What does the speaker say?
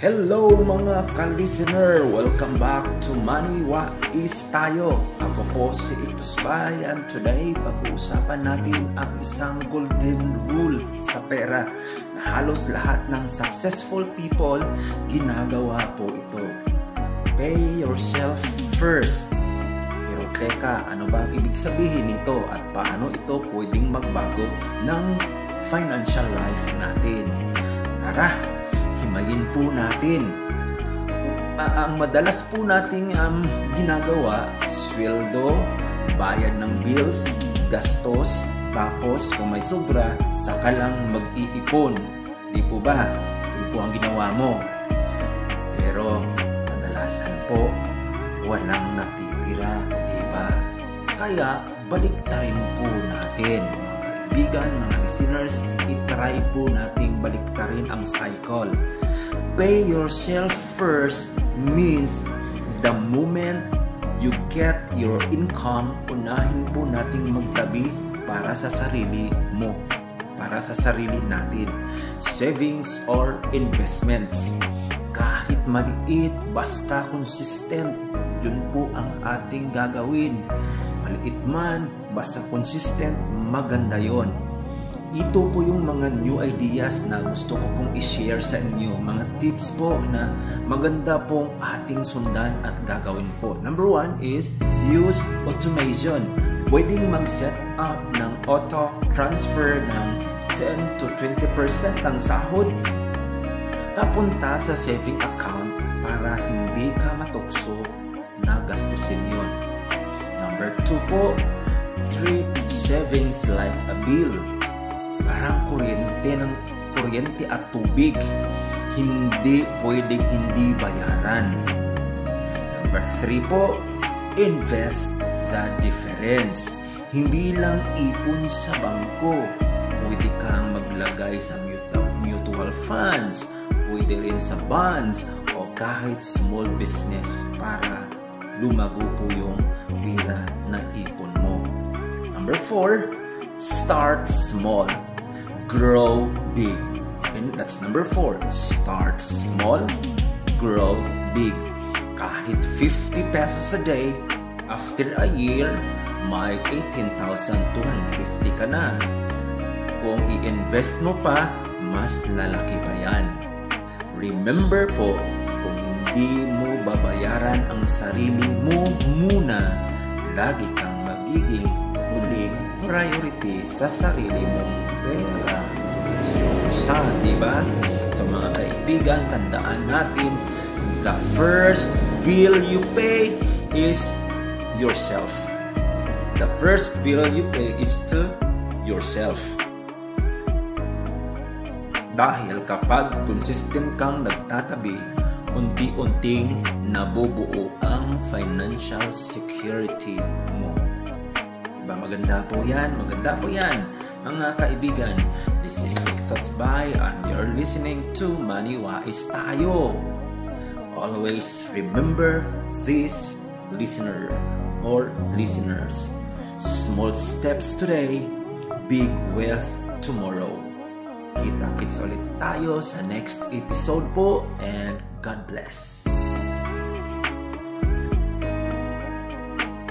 Hello mga ka-listener! Welcome back to Money Wais Tayo. Ako po si Itosbay and today pag-uusapan natin ang isang golden rule sa pera na halos lahat ng successful people ginagawa po ito. Pay yourself first. Pero teka, ano ba ang ibig sabihin nito at paano ito pwedeng magbago ng financial life natin? Tara! Himayin po natin. Ang madalas po nating ginagawa, sweldo, bayad ng bills, gastos, tapos kung may sobra, saka lang mag-iipon. Di po ba? Yun po ang ginawa mo. Pero kadalasan po, walang natitira, di ba? Kaya baliktarin po natin. Kaibigan, mga listeners, itry po nating baliktarin ang cycle. Pay yourself first means the moment you get your income, unahin po nating magtabi para sa sarili mo, para sa sarili natin. Savings or investments. Kahit maliit, basta consistent, yun po ang ating gagawin. Maliit man, basta consistent, maganda yon. Ito po yung mga new ideas na gusto ko pong i-share sa inyo. Mga tips po na maganda pong ating sundan at gagawin po. Number 1 is use automation. Pwedeng mag-set up ng auto transfer ng 10 to 20% ng sahod papunta sa saving account para hindi ka matukso na gastusin yun. Number 2 po, treat savings like a bill. Parang kuryente at tubig. Hindi pwedeng hindi bayaran. Number 3 po, invest the difference. Hindi lang ipon sa bangko. Pwede kang maglagay sa mutual funds, pwede rin sa bonds, o kahit small business para lumago po yung pera na ipon mo. Number 4, start small, grow big. And that's number 4. Start small, grow big. Kahit 50 pesos a day, after a year, may 18,250 ka na. Kung i-invest mo pa, mas lalaki pa yan. Remember po, kung hindi mo babayaran ang sarili mo muna, lagi kang magiging huling priority sa sarili mong pera. Diba? So mga kaibigan, tandaan natin, the first bill you pay is yourself. The first bill you pay is to yourself. Dahil kapag consistent kang nagtatabi, unti-unting nabubuo ang financial security mo. Diba? Maganda po yan. Maganda po yan. Mga kaibigan, this is Itosbay and you're listening to Money Wais Tayo. Always remember this, listener or listeners. Small steps today, big wealth tomorrow. Kita-kits ulit tayo sa next episode po and God bless.